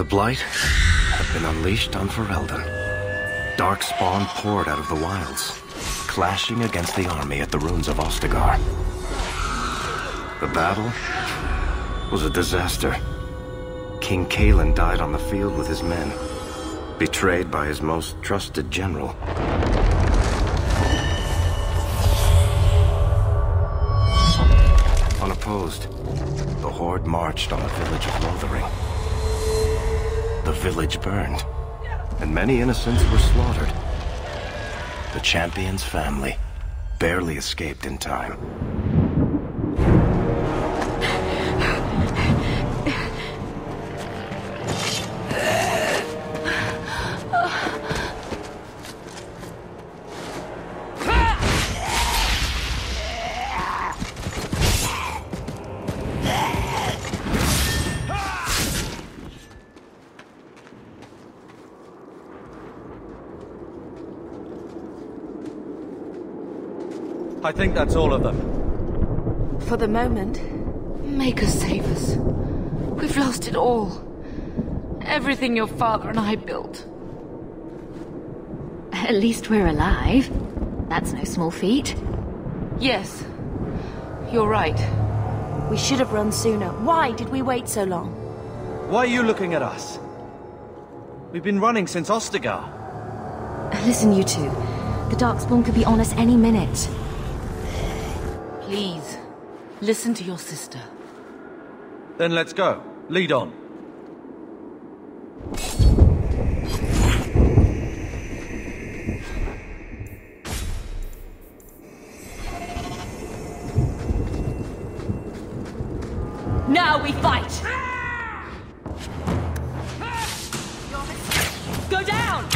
The Blight had been unleashed on Ferelden. Darkspawn poured out of the wilds, clashing against the army at the ruins of Ostagar. The battle was a disaster. King Cailan died on the field with his men, betrayed by his most trusted general. Unopposed, the Horde marched on the village of Lothering. The village burned, and many innocents were slaughtered. The champion's family barely escaped in time. I think that's all of them. For the moment. Make us save us. We've lost it all. Everything your father and I built. At least we're alive. That's no small feat. Yes. You're right. We should have run sooner. Why did we wait so long? Why are you looking at us? We've been running since Ostagar. Listen, you two. The Darkspawn could be on us any minute. Please, listen to your sister. Then let's go. Lead on. Now we fight! Go down!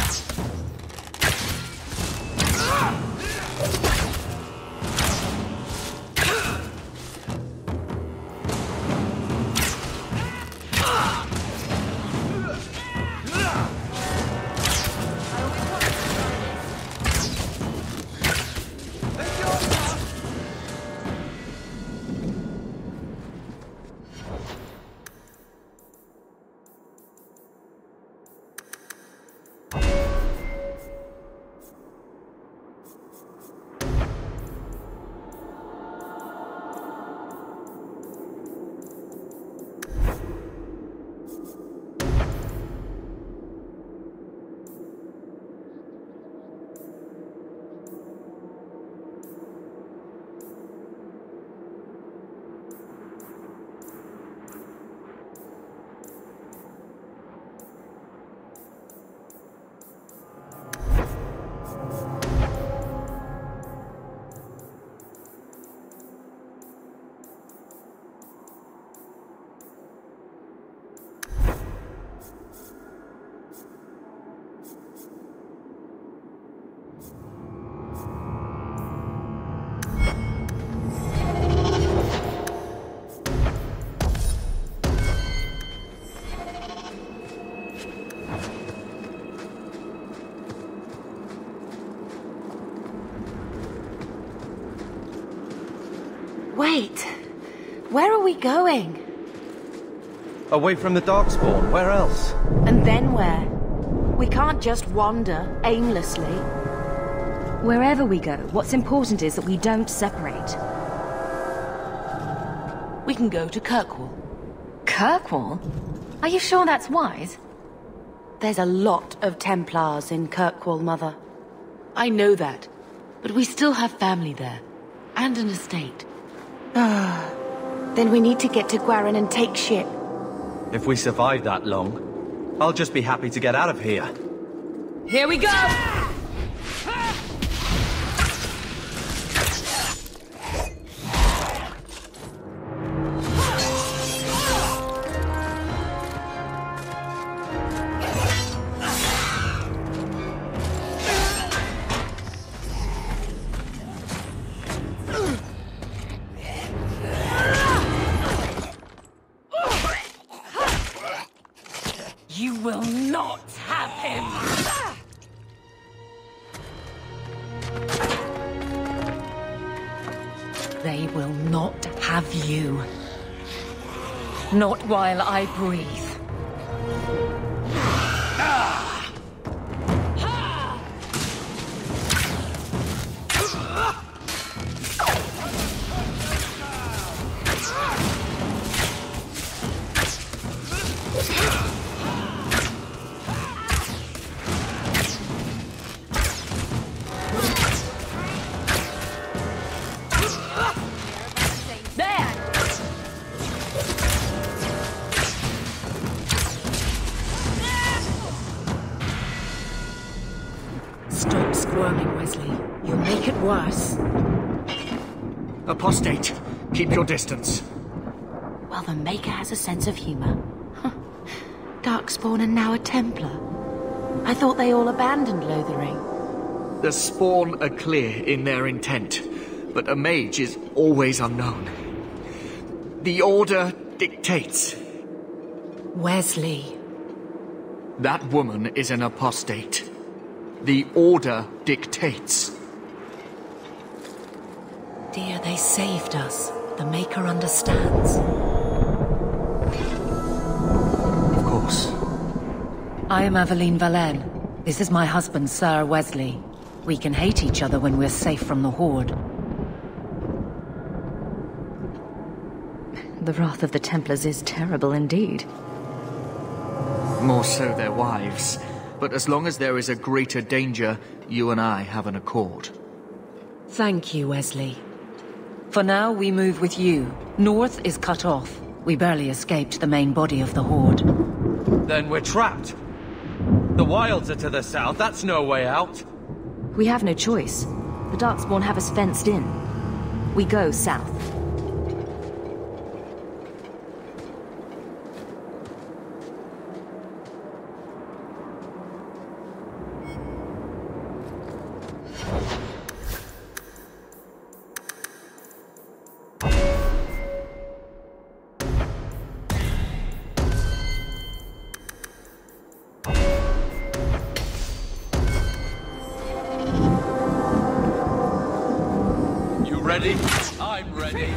Wait, where are we going? Away from the Darkspawn, where else? And then where? We can't just wander aimlessly. Wherever we go, what's important is that we don't separate. We can go to Kirkwall. Kirkwall? Are you sure that's wise? There's a lot of Templars in Kirkwall, Mother. I know that, but we still have family there, and an estate. Then we need to get to Gwarin and take ship. If we survive that long, I'll just be happy to get out of here. Here we go! You will not have him! They will not have you. Not while I breathe. Stop squirming, Wesley. You'll make it worse. Apostate, keep your distance. Well, the Maker has a sense of humor. Darkspawn and now a Templar. I thought they all abandoned Lothering. The Spawn are clear in their intent, but a mage is always unknown. The Order dictates. Wesley. That woman is an apostate. The Order dictates. Dear, they saved us. The Maker understands. Of course. I am Aveline Valenne. This is my husband, Sir Wesley. We can hate each other when we're safe from the Horde. The wrath of the Templars is terrible indeed. More so their wives. But as long as there is a greater danger, you and I have an accord. Thank you, Wesley. For now, we move with you. North is cut off. We barely escaped the main body of the Horde. Then we're trapped. The wilds are to the south. That's no way out. We have no choice. The Darkspawn have us fenced in. We go south. Ready? I'm ready.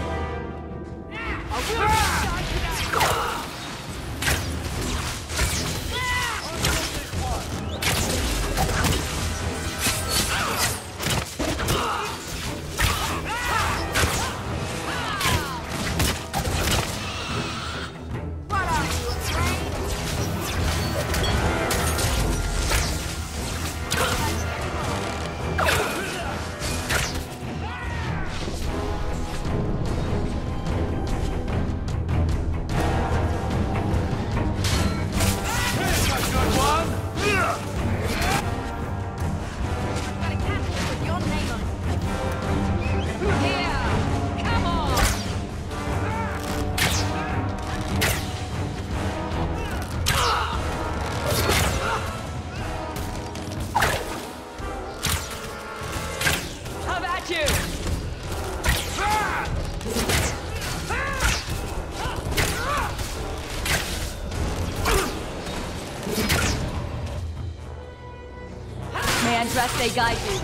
They guide you.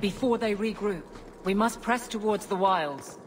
Before they regroup, we must press towards the wilds.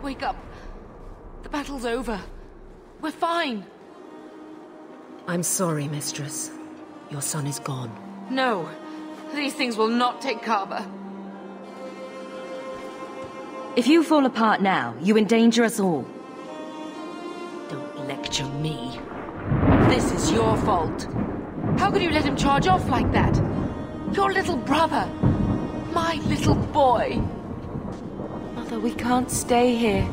Wake up. The battle's over. We're fine. I'm sorry, Mistress. Your son is gone. No. These things will not take Kava. If you fall apart now, you endanger us all. Don't lecture me. This is your fault. How could you let him charge off like that? Your little brother. My little boy. Mother, we can't stay here.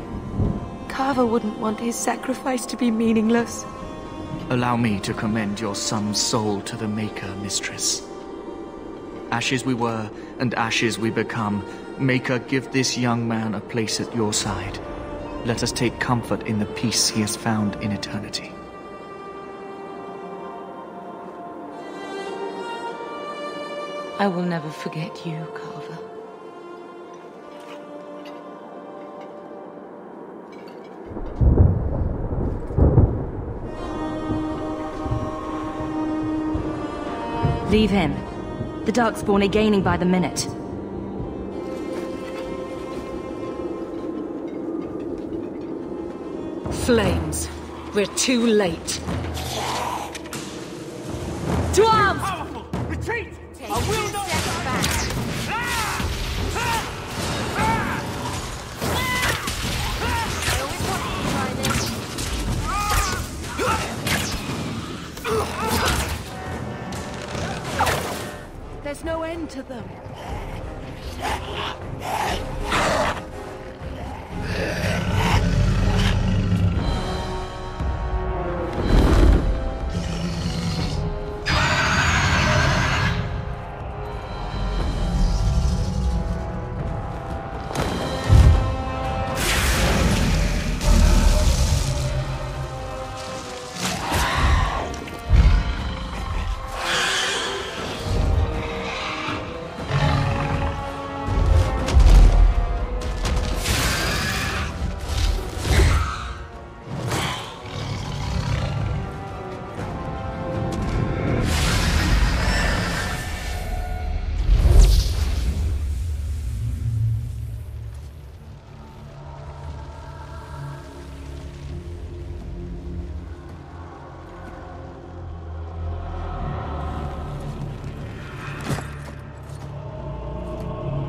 Kava wouldn't want his sacrifice to be meaningless. Allow me to commend your son's soul to the Maker, Mistress. Ashes we were, and ashes we become. Maker, give this young man a place at your side. Let us take comfort in the peace he has found in eternity. I will never forget you, Kava. Leave him. The Darkspawn are gaining by the minute. flames. We're too late. To arms! Powerful! Retreat! I will not stand back! I always wanted to try this. There's no end to them.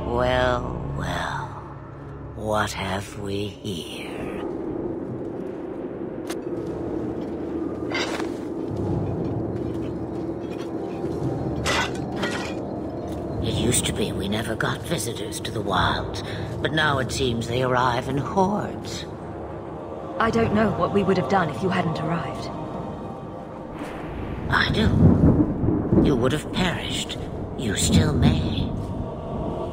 Well, well, what have we here? It used to be we never got visitors to the wilds, but now it seems they arrive in hordes. I don't know what we would have done if you hadn't arrived. I do. You would have perished. You still may.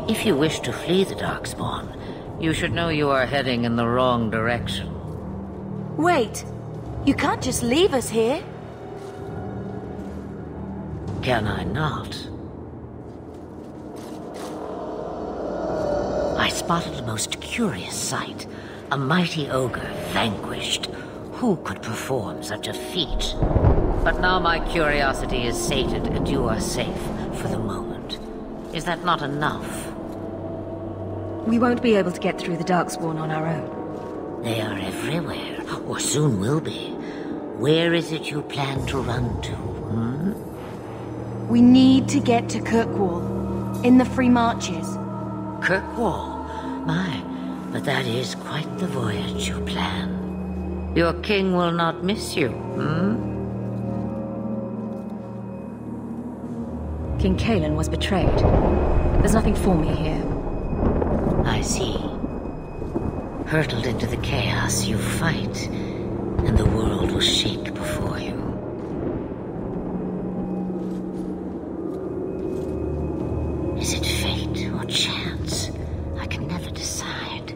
If you wish to flee the Darkspawn, you should know you are heading in the wrong direction. Wait! You can't just leave us here. Can I not? I spotted a most curious sight. A mighty ogre vanquished. Who could perform such a feat? But now my curiosity is sated and you are safe for the moment. Is that not enough? We won't be able to get through the Darkspawn on our own. They are everywhere, or soon will be. Where is it you plan to run to, We need to get to Kirkwall, in the Free Marches. Kirkwall? My, but that is quite the voyage you plan. Your king will not miss you, King Kalen was betrayed. There's nothing for me here. I see. Hurtled into the chaos, you fight, and the world will shake before you. Is it fate or chance? I can never decide.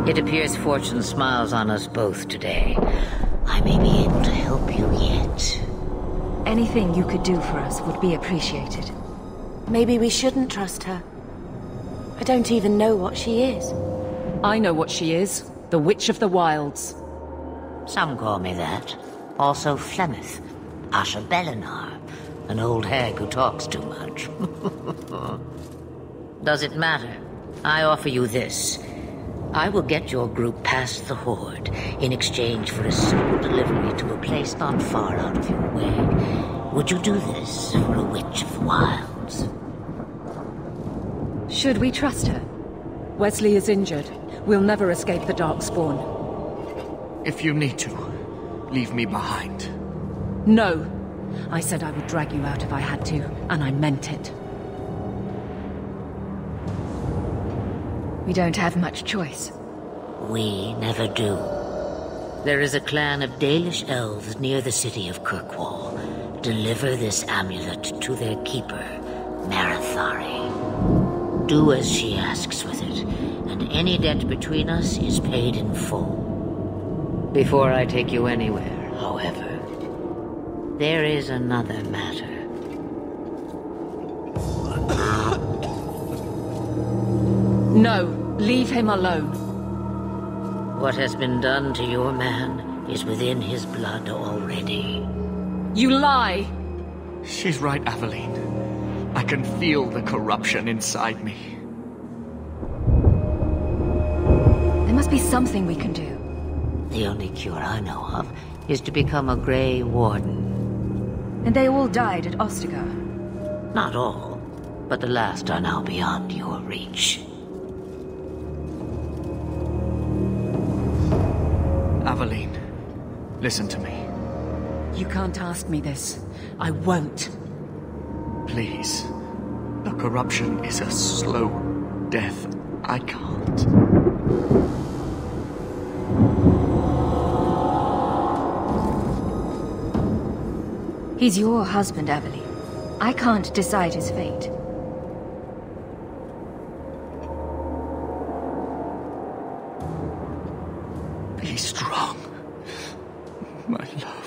It appears fortune smiles on us both today. I may be able to help you yet. Anything you could do for us would be appreciated. Maybe we shouldn't trust her. I don't even know what she is. I know what she is. The Witch of the Wilds. Some call me that. Also Flemeth, Asha Belinar, an old hag who talks too much. Does it matter? I offer you this. I will get your group past the Horde in exchange for a simple delivery to a place not far out of your way. Would you do this for a Witch of the Wilds? Should we trust her? Wesley is injured. We'll never escape the Darkspawn. If you need to, leave me behind. No. I said I would drag you out if I had to, and I meant it. We don't have much choice. We never do. There is a clan of Dalish elves near the city of Kirkwall. Deliver this amulet to their keeper, Marathari. Do as she asks with it, and any debt between us is paid in full. Before I take you anywhere, however, there is another matter. No, leave him alone. What has been done to your man is within his blood already. You lie! She's right, Aveline. I can feel the corruption inside me. There must be something we can do. The only cure I know of is to become a Grey Warden. And they all died at Ostagar. Not all, but the last are now beyond your reach. Aveline, listen to me. You can't ask me this. I won't. Please. The corruption is a slow death. I can't. He's your husband, Aveline. I can't decide his fate. Be strong, my love.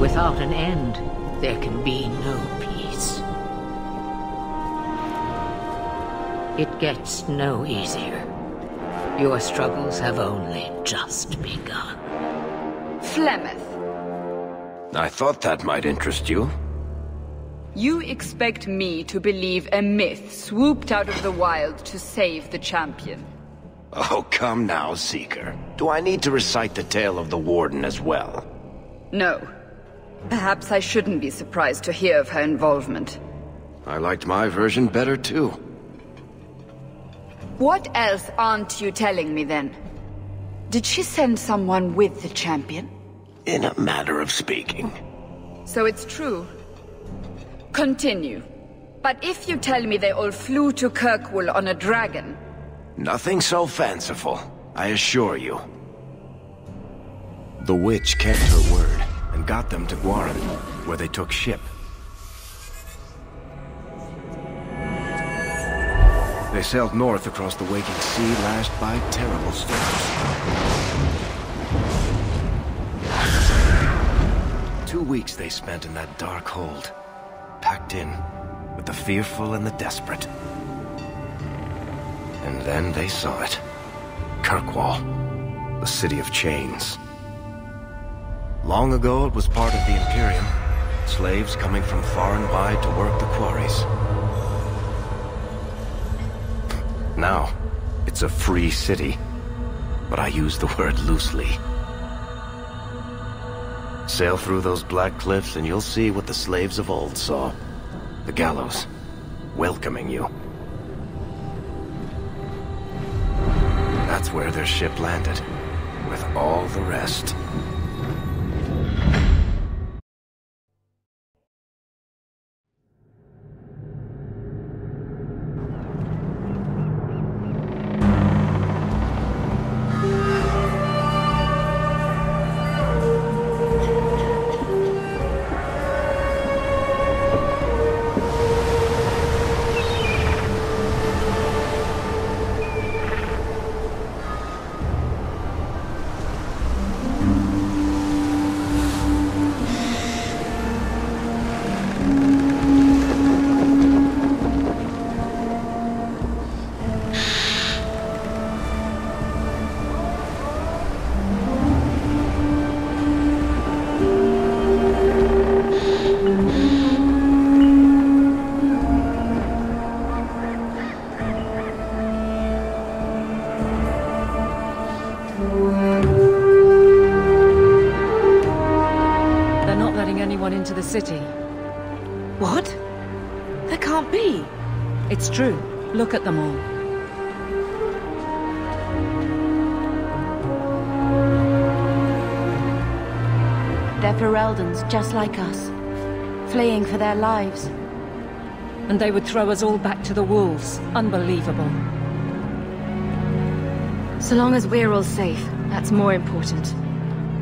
Without an end, there can be no peace. It gets no easier. Your struggles have only just begun. Flemeth, I thought that might interest you. you expect me to believe a myth swooped out of the wild to save the champion? Oh, come now, Seeker. Do I need to recite the tale of the Warden as well? No. Perhaps I shouldn't be surprised to hear of her involvement. I liked my version better, too. What else aren't you telling me, then? Did she send someone with the champion? In a manner of speaking. So it's true. Continue. But if you tell me they all flew to Kirkwall on a dragon... Nothing so fanciful, I assure you. The witch kept her word, and got them to Guaran, where they took ship. They sailed north across the waking sea, lashed by terrible storms. 2 weeks they spent in that dark hold, packed in with the fearful and the desperate. And then they saw it. Kirkwall, the city of chains. Long ago it was part of the Imperium, slaves coming from far and wide to work the quarries. Now, it's a free city, but I use the word loosely. Sail through those black cliffs and you'll see what the slaves of old saw. The gallows, welcoming you. That's where their ship landed, with all the rest. Into the city. What? That can't be. It's true. Look at them all. They're Fereldans, just like us. Fleeing for their lives. And they would throw us all back to the wolves. Unbelievable. So long as we're all safe, that's more important.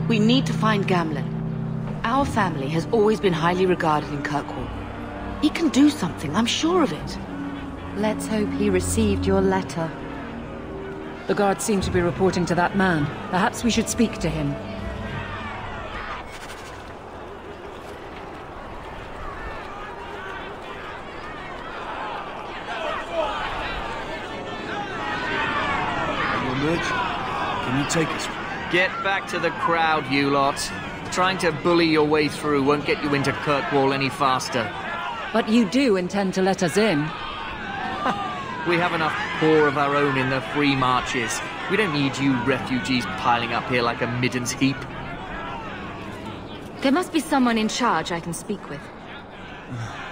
We need to find Gamlen. Our family has always been highly regarded in Kirkwall. He can do something, I'm sure of it. Let's hope he received your letter. The guards seem to be reporting to that man. Perhaps we should speak to him. Can you take us? Get back to the crowd, you lot. Trying to bully your way through won't get you into Kirkwall any faster. But you do intend to let us in. We have enough poor of our own in the free marches. We don't need you refugees piling up here like a middens heap. There must be someone in charge I can speak with.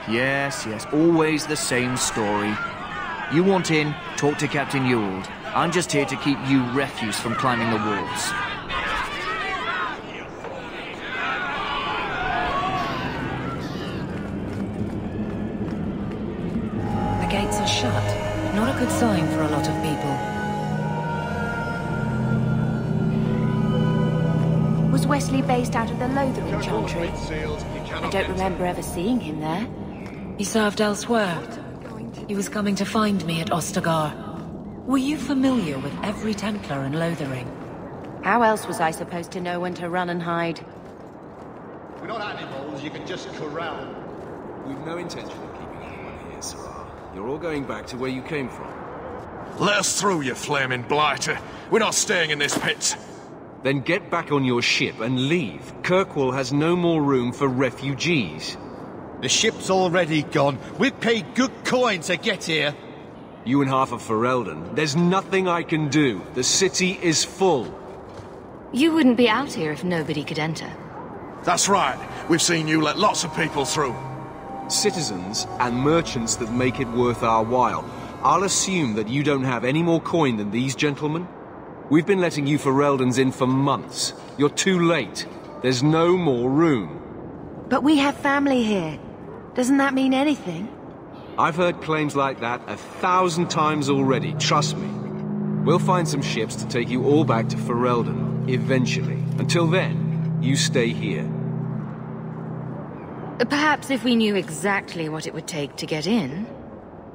Yes, always the same story. You want in, talk to Captain Ewald. I'm just here to keep you refuse from climbing the walls. The gates are shut. Not a good sign for a lot of people. Was Wesley based out of the Lothering Chantry? I don't remember ever seeing him there. He served elsewhere. He was coming to find me at Ostagar. Were you familiar with every Templar in Lothering? How else was I supposed to know when to run and hide? We're not animals you can just corral. We've no intention of keeping anyone here, Sarah. You're all going back to where you came from. Let us through, you flaming blighter. We're not staying in this pit. Then get back on your ship and leave. Kirkwall has no more room for refugees. The ship's already gone. We've paid good coin to get here. You and half of Ferelden. There's nothing I can do. The city is full. You wouldn't be out here if nobody could enter. That's right. We've seen you let lots of people through. Citizens and merchants that make it worth our while. I'll assume that you don't have any more coin than these gentlemen. We've been letting you Fereldans in for months. You're too late. There's no more room. But we have family here. Doesn't that mean anything? I've heard claims like that 1,000 times already, trust me. We'll find some ships to take you all back to Ferelden, eventually. Until then, you stay here. Perhaps if we knew exactly what it would take to get in.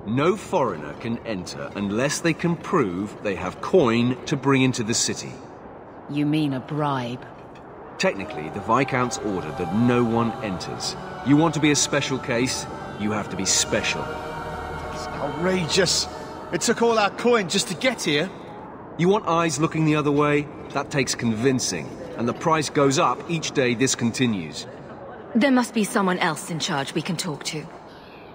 No foreigner can enter unless they can prove they have coin to bring into the city. You mean a bribe? Technically, the Viscount's ordered that no one enters. You want to be a special case? You have to be special. It's outrageous. It took all our coin just to get here. You want eyes looking the other way? That takes convincing. And the price goes up each day this continues. There must be someone else in charge we can talk to.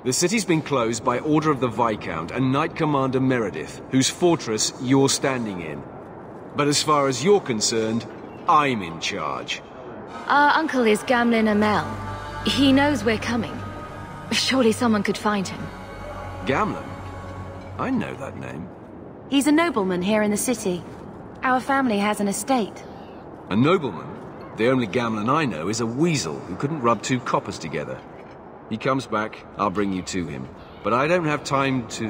The city's been closed by order of the Viscount and Knight Commander Meredith, whose fortress you're standing in. But as far as you're concerned, I'm in charge. Our uncle is Gamlen Amel. He knows we're coming. Surely someone could find him. Gamlen? I know that name. He's a nobleman here in the city. Our family has an estate. A nobleman? The only Gamlen I know is a weasel who couldn't rub two coppers together. He comes back, I'll bring you to him. But I don't have time to...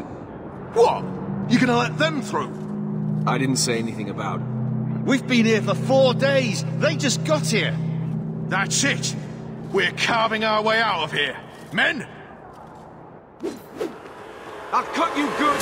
What? You gonna let them through? I didn't say anything about it. We've been here for 4 days. They just got here. That's it. We're carving our way out of here. Men! I'll cut you good!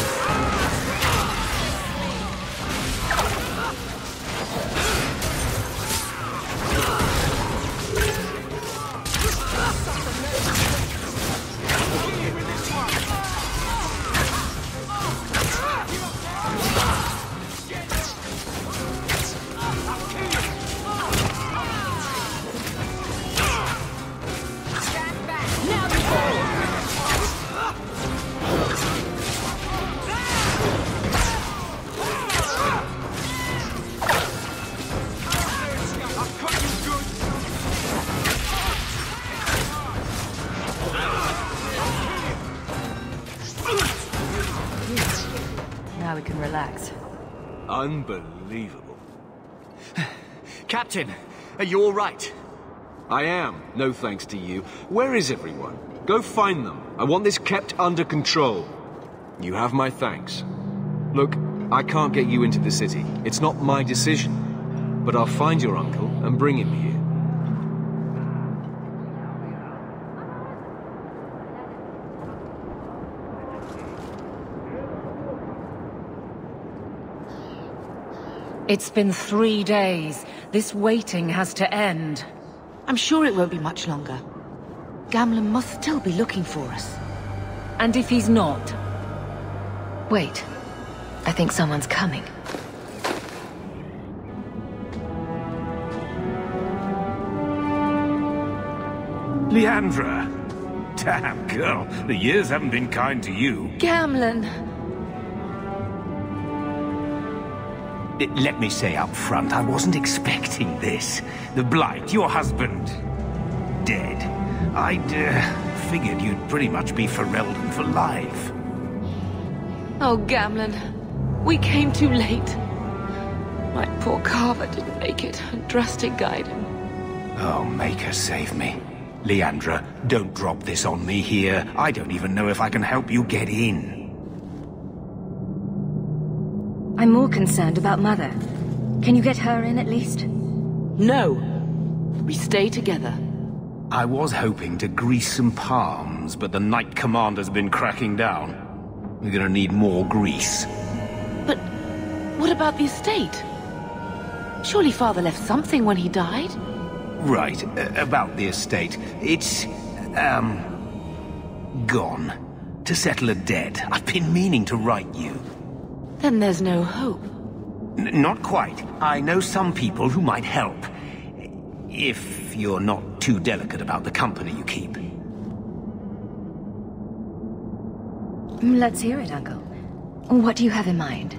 Now we can relax. Unbelievable. Captain, are you all right? I am, no thanks to you. Where is everyone? Go find them. I want this kept under control. You have my thanks. Look, I can't get you into the city. It's not my decision. but I'll find your uncle and bring him here. It's been 3 days. This waiting has to end. I'm sure it won't be much longer. Gamlen must still be looking for us. And if he's not? Wait. I think someone's coming. Leandra! Damn, girl, the years haven't been kind to you. Gamlen! Let me say up front, I wasn't expecting this. The Blight, your husband, dead. I'd figured you'd pretty much be Ferelden for life. Oh, Gamlen. We came too late. My poor Carver didn't make it, and Drastic guide him. Oh, Maker, save me. Leandra, don't drop this on me here. I don't even know if I can help you get in. I'm more concerned about Mother. Can you get her in at least? No. We stay together. I was hoping to grease some palms, but the Knight Commander's been cracking down. We're gonna need more grease. But what about the estate? Surely Father left something when he died? Right, about the estate. It's, gone. To settle a debt. I've been meaning to write you. Then there's no hope. Not quite. I know some people who might help. If you're not too delicate about the company you keep. Let's hear it, Uncle. What do you have in mind?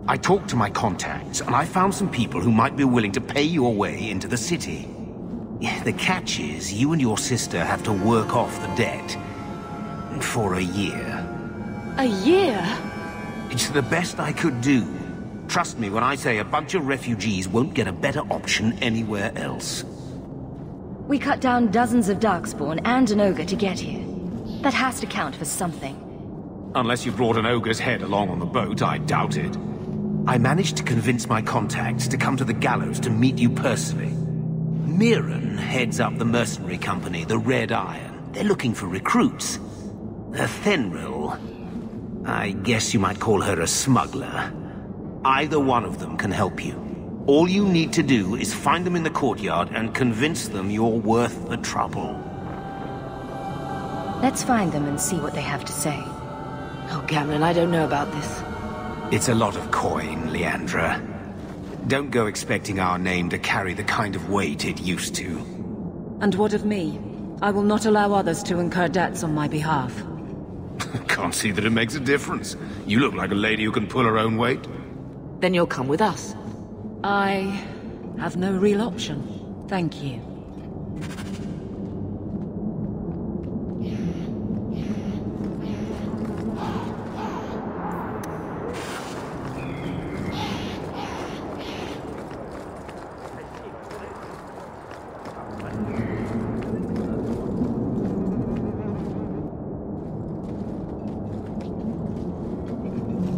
I talked to my contacts, and I found some people who might be willing to pay your way into the city. The catch is, you and your sister have to work off the debt. For a year. A year? It's the best I could do. Trust me when I say a bunch of refugees won't get a better option anywhere else. We cut down dozens of Darkspawn and an ogre to get here. That has to count for something. Unless you brought an ogre's head along on the boat, I doubt it. I managed to convince my contacts to come to the gallows to meet you personally. Mirren heads up the mercenary company, the Red Iron. They're looking for recruits. Fenrir, I guess you might call her a smuggler. Either one of them can help you. All you need to do is find them in the courtyard and convince them you're worth the trouble. Let's find them and see what they have to say. Oh, Gamlen, I don't know about this. It's a lot of coin, Leandra. Don't go expecting our name to carry the kind of weight it used to. And what of me? I will not allow others to incur debts on my behalf. Can't see that it makes a difference. You look like a lady who can pull her own weight. Then you'll come with us. I have no real option. Thank you.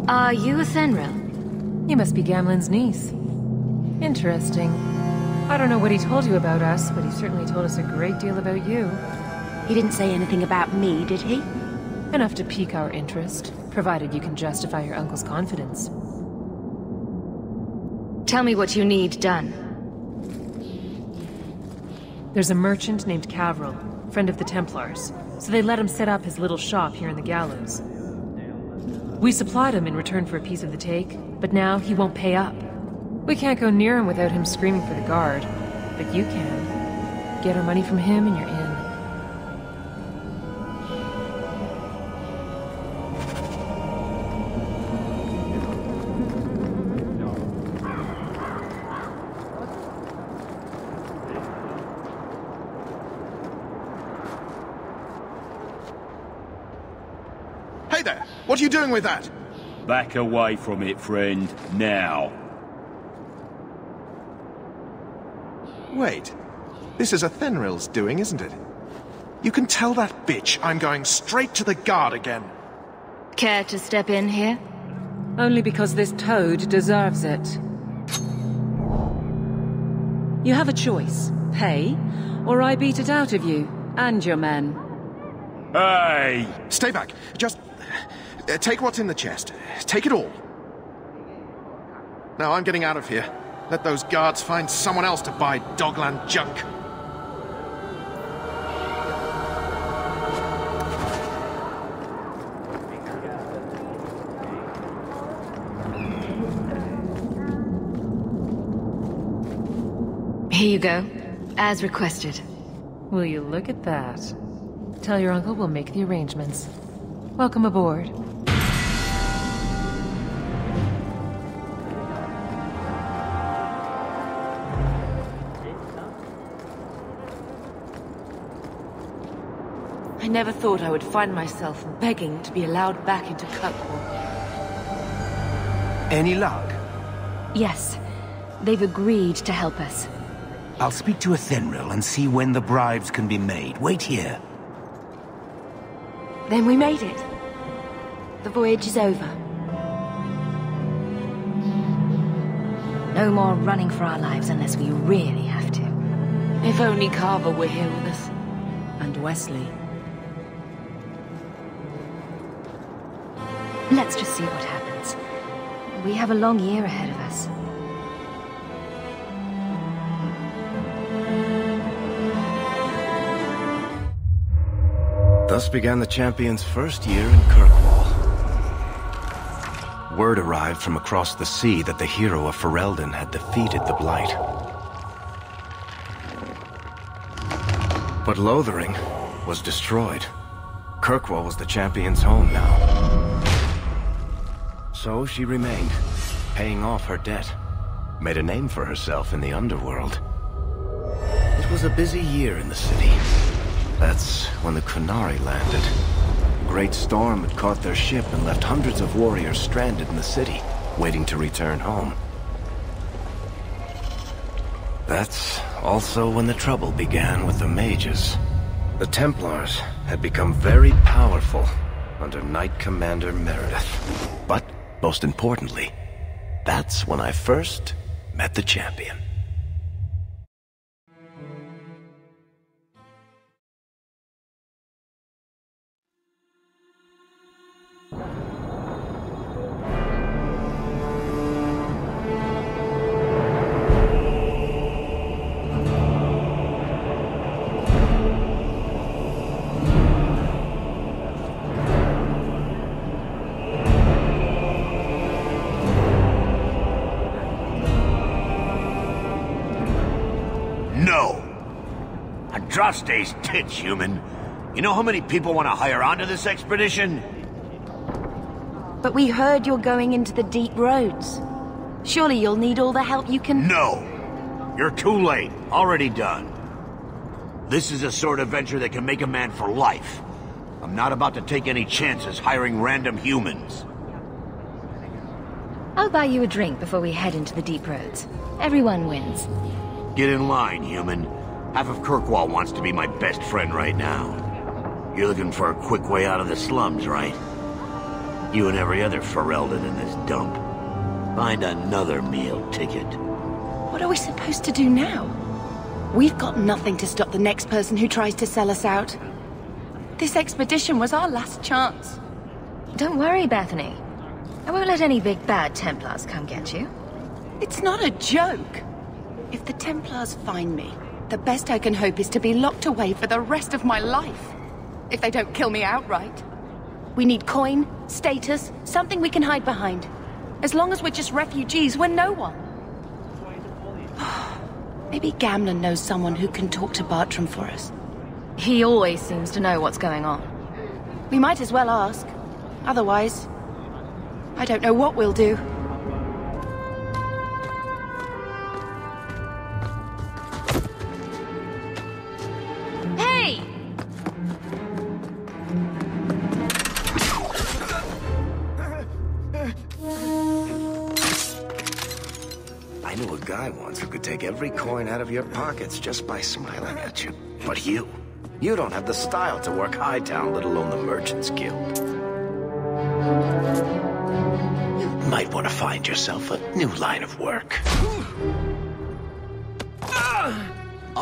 Are you a Fenrir? You must be Gamlen's niece. Interesting. I don't know what he told you about us, but he certainly told us a great deal about you. He didn't say anything about me, did he? Enough to pique our interest, provided you can justify your uncle's confidence. Tell me what you need done. There's a merchant named Cavril, friend of the Templars, so they let him set up his little shop here in the gallows. We supplied him in return for a piece of the take, but now he won't pay up. We can't go near him without him screaming for the guard, but you can. Get our money from him and you're in. Hey there! What are you doing with that? Back away from it, friend. Now. Wait. This is a Fenrir's doing, isn't it? You can tell that bitch I'm going straight to the guard again. Care to step in here? Only because this toad deserves it. You have a choice. Pay, or I beat it out of you, and your men. Hey! Stay back. Just... take what's in the chest. Take it all. Now I'm getting out of here. Let those guards find someone else to buy Dogland junk. Here you go, as requested. Will you look at that? Tell your uncle we'll make the arrangements. Welcome aboard. I never thought I would find myself begging to be allowed back into Kirkwall. Any luck? Yes, they've agreed to help us. I'll speak to Athenril and see when the bribes can be made. Wait here. Then we made it. The voyage is over. No more running for our lives unless we really have to. If only Carver were here with us. And Wesley. Let's just see what happens. We have a long year ahead of us. Thus began the champion's first year in Kirkwall. Word arrived from across the sea that the hero of Ferelden had defeated the Blight. But Lothering was destroyed. Kirkwall was the champion's home now. So she remained, paying off her debt, made a name for herself in the underworld. It was a busy year in the city. That's when the Kunari landed. A great storm had caught their ship and left hundreds of warriors stranded in the city, waiting to return home. That's also when the trouble began with the mages. The Templars had become very powerful under Knight Commander Meredith. But, most importantly, that's when I first met the champion. Andraste's tits, human. You know how many people want to hire onto this expedition? But we heard you're going into the deep roads. Surely you'll need all the help you can... No! You're too late. Already done. This is a sort of venture that can make a man for life. I'm not about to take any chances hiring random humans. I'll buy you a drink before we head into the deep roads. Everyone wins. Get in line, human. Half of Kirkwall wants to be my best friend right now. You're looking for a quick way out of the slums, right? You and every other Ferelden in this dump. Find another meal ticket. What are we supposed to do now? We've got nothing to stop the next person who tries to sell us out. This expedition was our last chance. Don't worry, Bethany. I won't let any big bad Templars come get you. It's not a joke. If the Templars find me, the best I can hope is to be locked away for the rest of my life. If they don't kill me outright. We need coin, status, something we can hide behind. As long as we're just refugees, we're no one. Maybe Gamlen knows someone who can talk to Bartram for us. He always seems to know what's going on. We might as well ask. Otherwise, I don't know what we'll do. I knew a guy once who could take every coin out of your pockets just by smiling at you. But you don't have the style to work Hightown, let alone the Merchants Guild. You might want to find yourself a new line of work.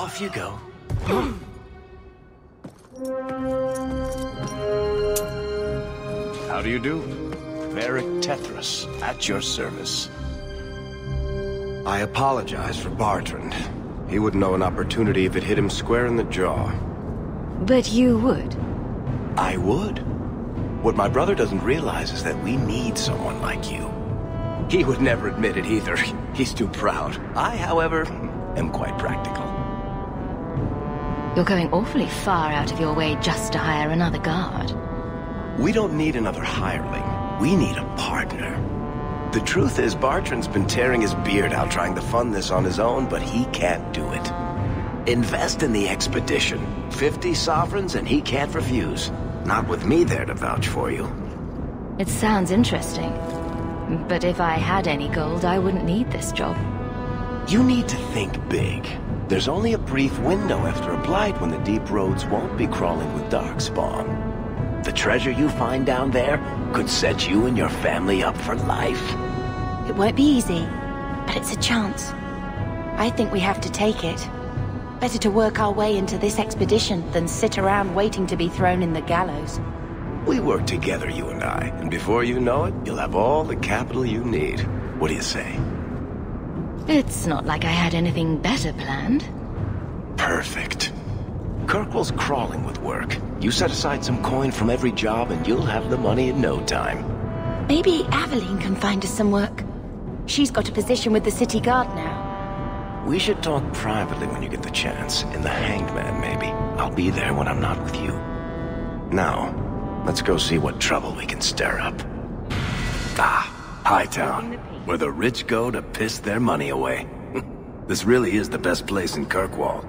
Off you go. How do you do? Varric Tethras, at your service. I apologize for Bartrand. He wouldn't know an opportunity if it hit him square in the jaw. But you would. I would. What my brother doesn't realize is that we need someone like you. He would never admit it either. He's too proud. I, however, am quite practical. You're going awfully far out of your way just to hire another guard. We don't need another hireling. We need a partner. The truth is, Bartrand's been tearing his beard out trying to fund this on his own, but he can't do it. Invest in the expedition. 50 sovereigns and he can't refuse. Not with me there to vouch for you. It sounds interesting. But if I had any gold, I wouldn't need this job. You need to think big. There's only a brief window after a blight when the deep roads won't be crawling with darkspawn. The treasure you find down there could set you and your family up for life. It won't be easy, but it's a chance. I think we have to take it. Better to work our way into this expedition than sit around waiting to be thrown in the gallows. We work together, you and I, and before you know it, you'll have all the capital you need. What do you say? It's not like I had anything better planned. Perfect. Kirkwall's crawling with work. You set aside some coin from every job and you'll have the money in no time. Maybe Aveline can find us some work. She's got a position with the city guard now. We should talk privately when you get the chance. In the Hanged Man, maybe. I'll be there when I'm not with you. Now, let's go see what trouble we can stir up. Hightown, where the rich go to piss their money away. This really is the best place in Kirkwall.